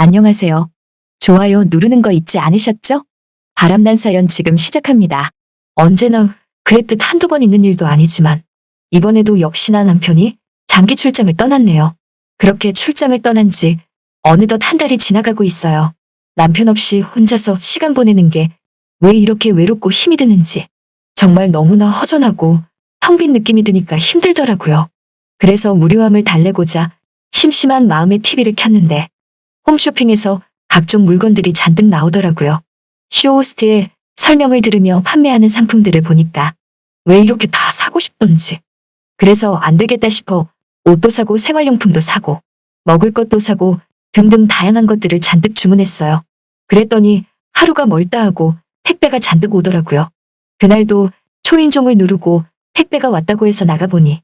안녕하세요. 좋아요 누르는 거 잊지 않으셨죠? 바람난 사연 지금 시작합니다. 언제나 그랬듯 한두 번 있는 일도 아니지만 이번에도 역시나 남편이 장기 출장을 떠났네요. 그렇게 출장을 떠난 지 어느덧 한 달이 지나가고 있어요. 남편 없이 혼자서 시간 보내는 게 왜 이렇게 외롭고 힘이 드는지 정말 너무나 허전하고 텅 빈 느낌이 드니까 힘들더라고요. 그래서 무료함을 달래고자 심심한 마음에 TV를 켰는데 홈쇼핑에서 각종 물건들이 잔뜩 나오더라고요. 쇼호스트의 설명을 들으며 판매하는 상품들을 보니까 왜 이렇게 다 사고 싶던지. 그래서 안 되겠다 싶어 옷도 사고 생활용품도 사고 먹을 것도 사고 등등 다양한 것들을 잔뜩 주문했어요. 그랬더니 하루가 멀다 하고 택배가 잔뜩 오더라고요. 그날도 초인종을 누르고 택배가 왔다고 해서 나가보니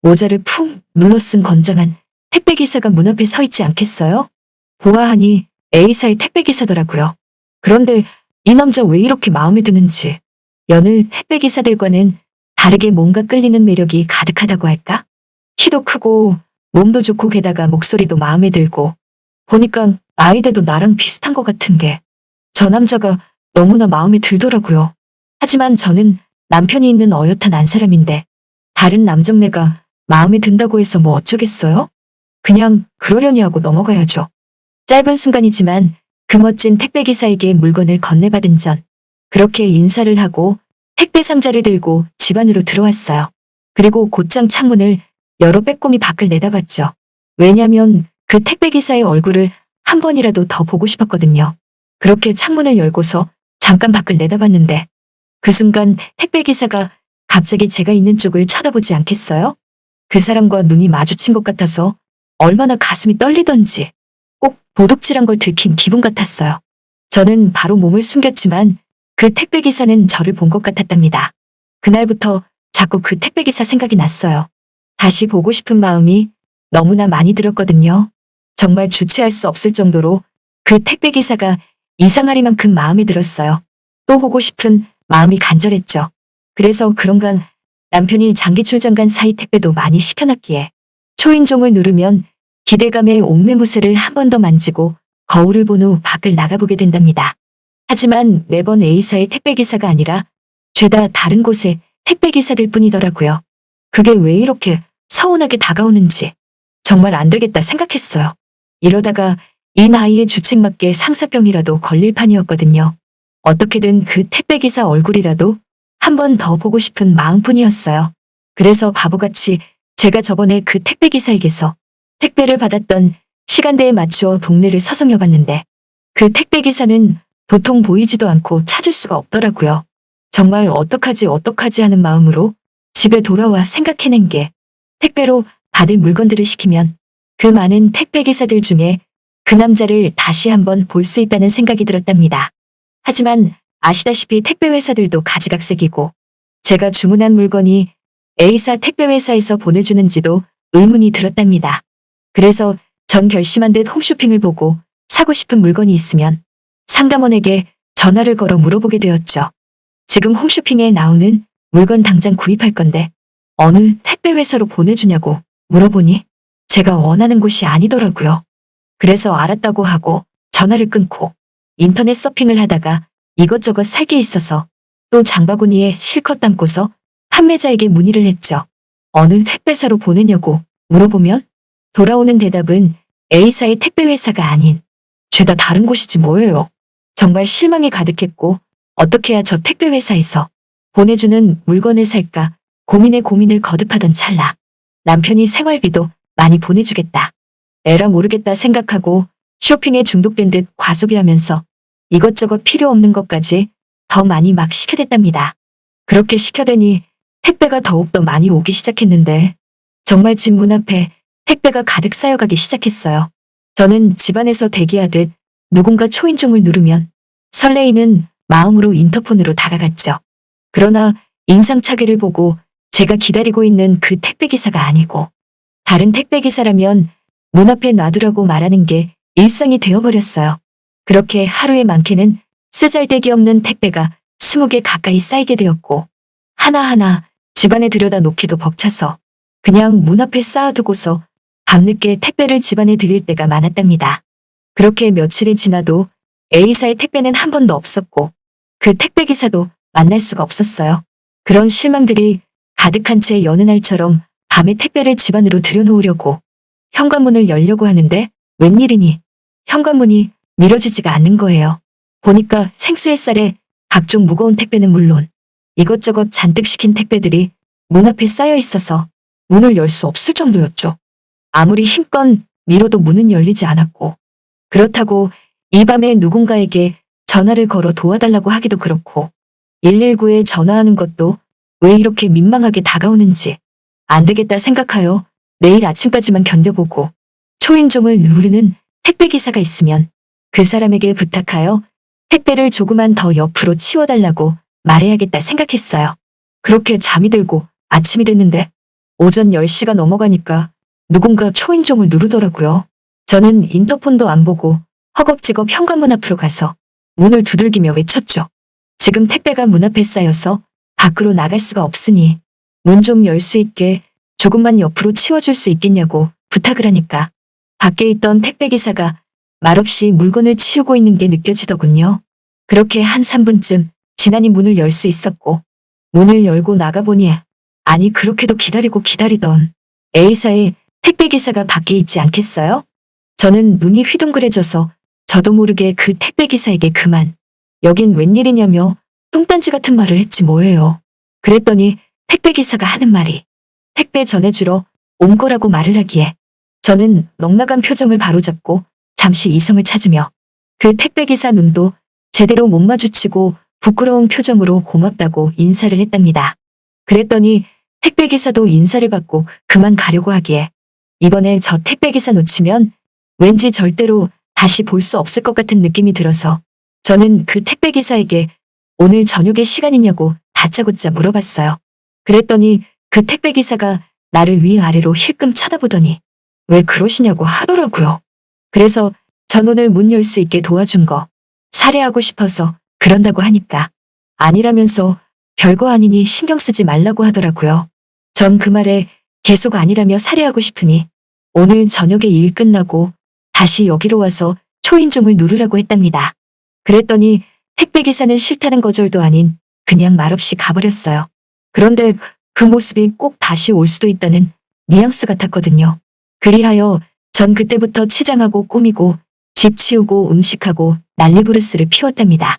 모자를 푹 눌러 쓴 건장한 택배기사가 문 앞에 서 있지 않겠어요? 보아하니 A사의 택배기사더라고요. 그런데 이 남자 왜 이렇게 마음에 드는지 여느 택배기사들과는 다르게 뭔가 끌리는 매력이 가득하다고 할까? 키도 크고 몸도 좋고 게다가 목소리도 마음에 들고 보니까 나이대도 나랑 비슷한 것 같은 게 저 남자가 너무나 마음에 들더라고요. 하지만 저는 남편이 있는 어엿한 안 사람인데 다른 남정네가 마음에 든다고 해서 뭐 어쩌겠어요? 그냥 그러려니 하고 넘어가야죠. 짧은 순간이지만 그 멋진 택배기사에게 물건을 건네받은 전 그렇게 인사를 하고 택배 상자를 들고 집 안으로 들어왔어요. 그리고 곧장 창문을 열어 빼꼼히 밖을 내다봤죠. 왜냐면 그 택배기사의 얼굴을 한 번이라도 더 보고 싶었거든요. 그렇게 창문을 열고서 잠깐 밖을 내다봤는데 그 순간 택배기사가 갑자기 제가 있는 쪽을 쳐다보지 않겠어요? 그 사람과 눈이 마주친 것 같아서 얼마나 가슴이 떨리던지 꼭 도둑질한 걸 들킨 기분 같았어요. 저는 바로 몸을 숨겼지만 그 택배기사는 저를 본 것 같았답니다. 그날부터 자꾸 그 택배기사 생각이 났어요. 다시 보고 싶은 마음이 너무나 많이 들었거든요. 정말 주체할 수 없을 정도로 그 택배기사가 이상하리만큼 마음에 들었어요. 또 보고 싶은 마음이 간절했죠. 그래서 그런가 남편이 장기 출장 간 사이 택배도 많이 시켜놨기에 초인종을 누르면 기대감에 옥매무새를 한 번 더 만지고 거울을 본 후 밖을 나가보게 된답니다. 하지만 매번 A사의 택배기사가 아니라 죄다 다른 곳의 택배기사들 뿐이더라고요. 그게 왜 이렇게 서운하게 다가오는지 정말 안 되겠다 생각했어요. 이러다가 이 나이에 주책맞게 상사병이라도 걸릴 판이었거든요. 어떻게든 그 택배기사 얼굴이라도 한 번 더 보고 싶은 마음뿐이었어요. 그래서 바보같이 제가 저번에 그 택배기사에게서 택배를 받았던 시간대에 맞추어 동네를 서성여봤는데 그 택배기사는 도통 보이지도 않고 찾을 수가 없더라고요. 정말 어떡하지 하는 마음으로 집에 돌아와 생각해낸 게 택배로 받을 물건들을 시키면 그 많은 택배기사들 중에 그 남자를 다시 한번 볼 수 있다는 생각이 들었답니다. 하지만 아시다시피 택배회사들도 가지각색이고 제가 주문한 물건이 A사 택배회사에서 보내주는지도 의문이 들었답니다. 그래서 전 결심한 듯 홈쇼핑을 보고 사고 싶은 물건이 있으면 상담원에게 전화를 걸어 물어보게 되었죠. 지금 홈쇼핑에 나오는 물건 당장 구입할 건데 어느 택배회사로 보내주냐고 물어보니 제가 원하는 곳이 아니더라고요. 그래서 알았다고 하고 전화를 끊고 인터넷 서핑을 하다가 이것저것 살 게 있어서 또 장바구니에 실컷 담고서 판매자에게 문의를 했죠. 어느 택배사로 보내냐고 물어보면 돌아오는 대답은 A사의 택배회사가 아닌 죄다 다른 곳이지 뭐예요. 정말 실망이 가득했고 어떻게 해야 저 택배회사에서 보내주는 물건을 살까 고민을 거듭하던 찰나 남편이 생활비도 많이 보내주겠다. 에라 모르겠다 생각하고 쇼핑에 중독된 듯 과소비하면서 이것저것 필요 없는 것까지 더 많이 막 시켜댔답니다. 그렇게 시켜대니 택배가 더욱더 많이 오기 시작했는데 정말 집 문 앞에 택배가 가득 쌓여가기 시작했어요. 저는 집안에서 대기하듯 누군가 초인종을 누르면 설레이는 마음으로 인터폰으로 다가갔죠. 그러나 인상착의를 보고 제가 기다리고 있는 그 택배기사가 아니고 다른 택배기사라면 문 앞에 놔두라고 말하는 게 일상이 되어버렸어요. 그렇게 하루에 많게는 쓰잘데기 없는 택배가 20개 가까이 쌓이게 되었고 하나하나 집안에 들여다 놓기도 벅차서 그냥 문 앞에 쌓아두고서 밤늦게 택배를 집안에 드릴 때가 많았답니다. 그렇게 며칠이 지나도 A사의 택배는 한 번도 없었고 그 택배기사도 만날 수가 없었어요. 그런 실망들이 가득한 채 여느 날처럼 밤에 택배를 집 안으로 들여놓으려고 현관문을 열려고 하는데 웬일이니 현관문이 밀어지지가 않는 거예요. 보니까 생수햇살에 각종 무거운 택배는 물론 이것저것 잔뜩 시킨 택배들이 문 앞에 쌓여 있어서 문을 열 수 없을 정도였죠. 아무리 힘껏 밀어도 문은 열리지 않았고 그렇다고 이 밤에 누군가에게 전화를 걸어 도와달라고 하기도 그렇고 119에 전화하는 것도 왜 이렇게 민망하게 다가오는지 안 되겠다 생각하여 내일 아침까지만 견뎌보고 초인종을 누르는 택배기사가 있으면 그 사람에게 부탁하여 택배를 조금만 더 옆으로 치워달라고 말해야겠다 생각했어요. 그렇게 잠이 들고 아침이 됐는데 오전 10시가 넘어가니까 누군가 초인종을 누르더라고요. 저는 인터폰도 안 보고 허겁지겁 현관문 앞으로 가서 문을 두들기며 외쳤죠. 지금 택배가 문 앞에 쌓여서 밖으로 나갈 수가 없으니 문 좀 열 수 있게 조금만 옆으로 치워줄 수 있겠냐고 부탁을 하니까 밖에 있던 택배기사가 말없이 물건을 치우고 있는 게 느껴지더군요. 그렇게 한 3분쯤 지나니 문을 열 수 있었고 문을 열고 나가보니 아니 그렇게도 기다리던 A사의 택배기사가 밖에 있지 않겠어요? 저는 눈이 휘둥그레져서 저도 모르게 그 택배기사에게 그만 여긴 웬일이냐며 똥딴지 같은 말을 했지 뭐예요. 그랬더니 택배기사가 하는 말이 택배 전해주러 온 거라고 말을 하기에 저는 넉나간 표정을 바로잡고 잠시 이성을 찾으며 그 택배기사 눈도 제대로 못 마주치고 부끄러운 표정으로 고맙다고 인사를 했답니다. 그랬더니 택배기사도 인사를 받고 그만 가려고 하기에 이번에 저 택배기사 놓치면 왠지 절대로 다시 볼 수 없을 것 같은 느낌이 들어서 저는 그 택배기사에게 오늘 저녁에 시간이냐고 다짜고짜 물어봤어요. 그랬더니 그 택배기사가 나를 위아래로 힐끔 쳐다보더니 왜 그러시냐고 하더라고요. 그래서 전 오늘 문 열 수 있게 도와준 거 살해하고 싶어서 그런다고 하니까 아니라면서 별거 아니니 신경 쓰지 말라고 하더라고요. 전 그 말에 계속 아니라며 살해하고 싶으니 오늘 저녁에 일 끝나고 다시 여기로 와서 초인종을 누르라고 했답니다. 그랬더니 택배기사는 싫다는 거절도 아닌 그냥 말없이 가버렸어요. 그런데 그 모습이 꼭 다시 올 수도 있다는 뉘앙스 같았거든요. 그리하여 전 그때부터 치장하고 꾸미고 집 치우고 음식하고 난리부르스를 피웠답니다.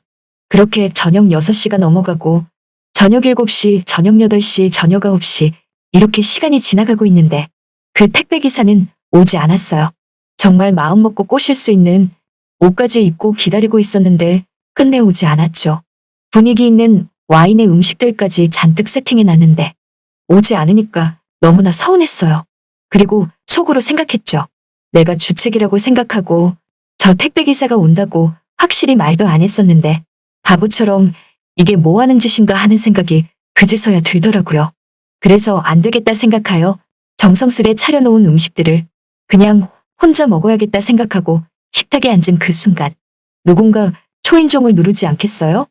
그렇게 저녁 6시가 넘어가고 저녁 7시, 저녁 8시, 저녁 9시 이렇게 시간이 지나가고 있는데 그 택배기사는 오지 않았어요. 정말 마음먹고 꼬실 수 있는 옷까지 입고 기다리고 있었는데 끝내 오지 않았죠. 분위기 있는 와인의 음식들까지 잔뜩 세팅해놨는데 오지 않으니까 너무나 서운했어요. 그리고 속으로 생각했죠. 내가 주책이라고 생각하고 저 택배기사가 온다고 확실히 말도 안 했었는데 바보처럼 이게 뭐 하는 짓인가 하는 생각이 그제서야 들더라고요. 그래서 안 되겠다 생각하여 정성스레 차려놓은 음식들을 그냥 혼자 먹어야겠다 생각하고 식탁에 앉은 그 순간 누군가 초인종을 누르지 않겠어요?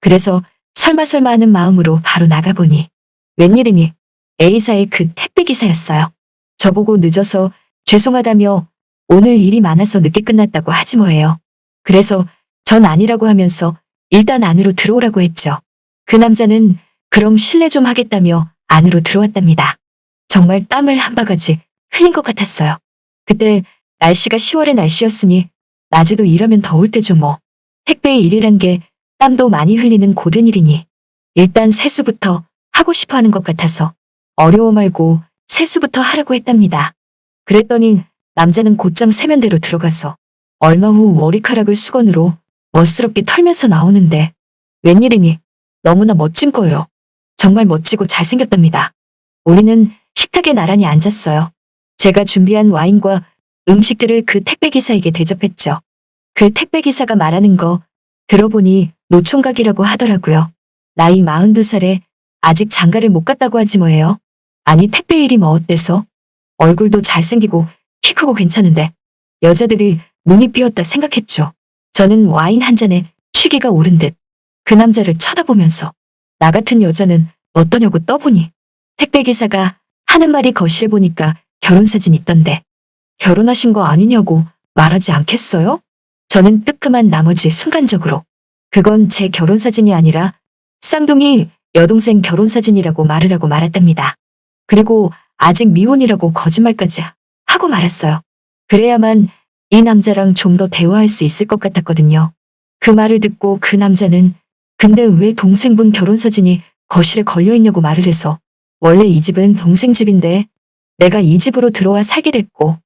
그래서 설마 하는 마음으로 바로 나가보니 웬일이니 A사의 그 택배기사였어요. 저보고 늦어서 죄송하다며 오늘 일이 많아서 늦게 끝났다고 하지 뭐예요. 그래서 전 아니라고 하면서 일단 안으로 들어오라고 했죠. 그 남자는 그럼 실례 좀 하겠다며 안으로 들어왔답니다. 정말 땀을 한 바가지 흘린 것 같았어요. 그때 날씨가 10월의 날씨였으니 낮에도 일하면 더울 때죠 뭐. 택배의 일이란 게 땀도 많이 흘리는 고된 일이니 일단 세수부터 하고 싶어 하는 것 같아서 어려워 말고 세수부터 하라고 했답니다. 그랬더니 남자는 곧장 세면대로 들어가서 얼마 후 머리카락을 수건으로 멋스럽게 털면서 나오는데 웬일이니 너무나 멋진 거예요. 정말 멋지고 잘생겼답니다. 우리는 식탁에 나란히 앉았어요. 제가 준비한 와인과 음식들을 그 택배기사에게 대접했죠. 그 택배기사가 말하는 거 들어보니 노총각이라고 하더라고요. 나이 42살에 아직 장가를 못 갔다고 하지 뭐예요. 아니 택배 일이 뭐 어때서? 얼굴도 잘생기고 키 크고 괜찮은데 여자들이 눈이 삐었다 생각했죠. 저는 와인 한 잔에 취기가 오른 듯 그 남자를 쳐다보면서 나 같은 여자는 어떠냐고 떠보니 택배기사가 하는 말이 거실에 보니까 결혼사진 있던데 결혼하신 거 아니냐고 말하지 않겠어요? 저는 뜨끔한 나머지 순간적으로 그건 제 결혼사진이 아니라 쌍둥이 여동생 결혼사진이라고 말을 하고 말았답니다. 그리고 아직 미혼이라고 거짓말까지 하고 말았어요. 그래야만 이 남자랑 좀 더 대화할 수 있을 것 같았거든요. 그 말을 듣고 그 남자는 근데 왜 동생분 결혼사진이 거실에 걸려있냐고 말을 해서 원래 이 집은 동생 집인데 내가 이 집으로 들어와 살게 됐고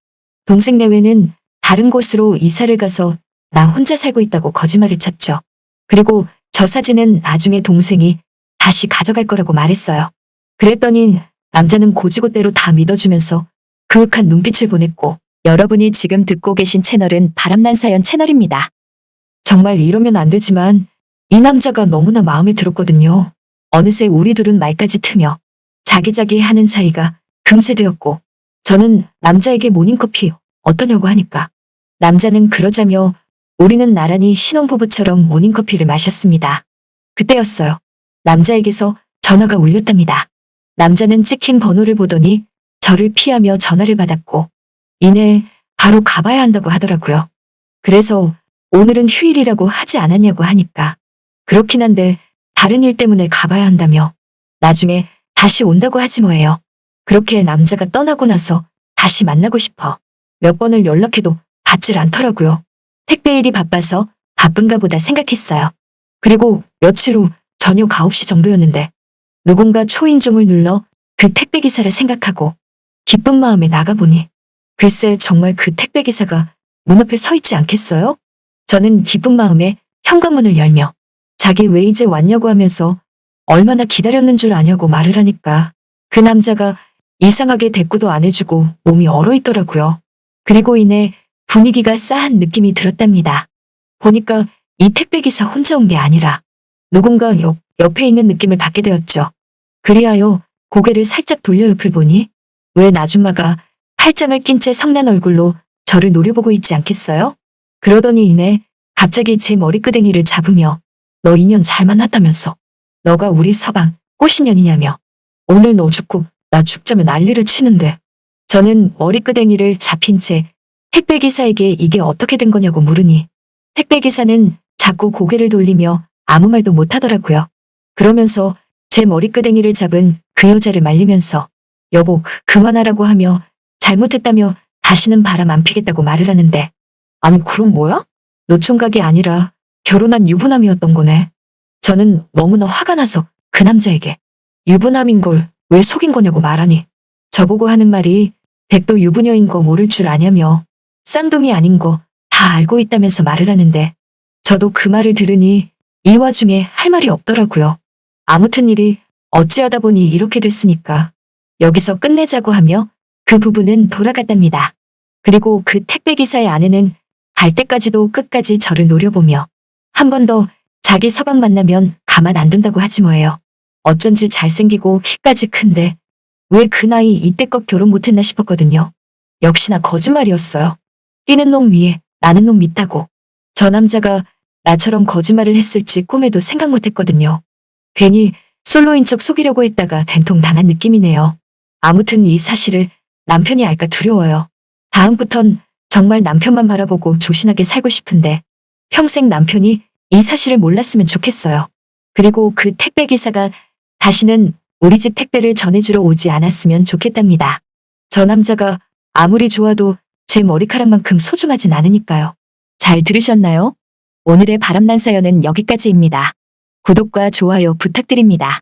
동생 내외는 다른 곳으로 이사를 가서 나 혼자 살고 있다고 거짓말을 쳤죠. 그리고 저 사진은 나중에 동생이 다시 가져갈 거라고 말했어요. 그랬더니 남자는 고지고대로 다 믿어주면서 그윽한 눈빛을 보냈고 여러분이 지금 듣고 계신 채널은 바람난 사연 채널입니다. 정말 이러면 안 되지만 이 남자가 너무나 마음에 들었거든요. 어느새 우리 둘은 말까지 트며 자기자기 하는 사이가 금세 되었고 저는 남자에게 모닝커피 어떠냐고 하니까 남자는 그러자며 우리는 나란히 신혼부부처럼 모닝커피를 마셨습니다. 그때였어요. 남자에게서 전화가 울렸답니다. 남자는 찍힌 번호를 보더니 저를 피하며 전화를 받았고 이내 바로 가봐야 한다고 하더라고요. 그래서 오늘은 휴일이라고 하지 않았냐고 하니까 그렇긴 한데 다른 일 때문에 가봐야 한다며 나중에 다시 온다고 하지 뭐예요. 그렇게 남자가 떠나고 나서 다시 만나고 싶어 몇 번을 연락해도 받질 않더라고요. 택배 일이 바빠서 바쁜가 보다 생각했어요. 그리고 며칠 후 저녁 9시 정도였는데 누군가 초인종을 눌러 그 택배기사를 생각하고 기쁜 마음에 나가보니 글쎄 정말 그 택배기사가 문 앞에 서 있지 않겠어요? 저는 기쁜 마음에 현관문을 열며 자기 왜 이제 왔냐고 하면서 얼마나 기다렸는 줄 아냐고 말을 하니까 그 남자가 이상하게 대꾸도 안 해주고 몸이 얼어있더라고요. 그리고 이내 분위기가 싸한 느낌이 들었답니다. 보니까 이 택배기사 혼자 온 게 아니라 누군가 옆에 있는 느낌을 받게 되었죠. 그리하여 고개를 살짝 돌려 옆을 보니 웬 아줌마가 팔짱을 낀 채 성난 얼굴로 저를 노려보고 있지 않겠어요? 그러더니 이내 갑자기 제 머리끄댕이를 잡으며 너 인연 잘 만났다면서 너가 우리 서방 꽃인년이냐며 오늘 너 죽고 나 죽자면 난리를 치는데 저는 머리끄댕이를 잡힌 채 택배기사에게 이게 어떻게 된 거냐고 물으니 택배기사는 자꾸 고개를 돌리며 아무 말도 못하더라고요. 그러면서 제 머리끄댕이를 잡은 그 여자를 말리면서 여보 그만하라고 하며 잘못했다며 다시는 바람 안 피겠다고 말을 하는데 아니 그럼 뭐야? 노총각이 아니라 결혼한 유부남이었던 거네. 저는 너무나 화가 나서 그 남자에게 유부남인 걸 왜 속인 거냐고 말하니 저보고 하는 말이 백도 유부녀인 거 모를 줄 아냐며 쌍둥이 아닌 거 다 알고 있다면서 말을 하는데 저도 그 말을 들으니 이 와중에 할 말이 없더라고요. 아무튼 일이 어찌하다 보니 이렇게 됐으니까 여기서 끝내자고 하며 그 부부는 돌아갔답니다. 그리고 그 택배기사의 아내는 갈 때까지도 끝까지 저를 노려보며 한 번 더 자기 서방 만나면 가만 안 둔다고 하지 뭐예요. 어쩐지 잘생기고 키까지 큰데 왜 그 나이 이때껏 결혼 못했나 싶었거든요. 역시나 거짓말이었어요. 뛰는 놈 위에 나는 놈 밑다고. 저 남자가 나처럼 거짓말을 했을지 꿈에도 생각 못했거든요. 괜히 솔로인 척 속이려고 했다가 된통 당한 느낌이네요. 아무튼 이 사실을 남편이 알까 두려워요. 다음부턴 정말 남편만 바라보고 조신하게 살고 싶은데 평생 남편이 이 사실을 몰랐으면 좋겠어요. 그리고 그 택배기사가 다시는 우리 집 택배를 전해주러 오지 않았으면 좋겠답니다. 저 남자가 아무리 좋아도 제 머리카락만큼 소중하진 않으니까요. 잘 들으셨나요? 오늘의 바람난 사연은 여기까지입니다. 구독과 좋아요 부탁드립니다.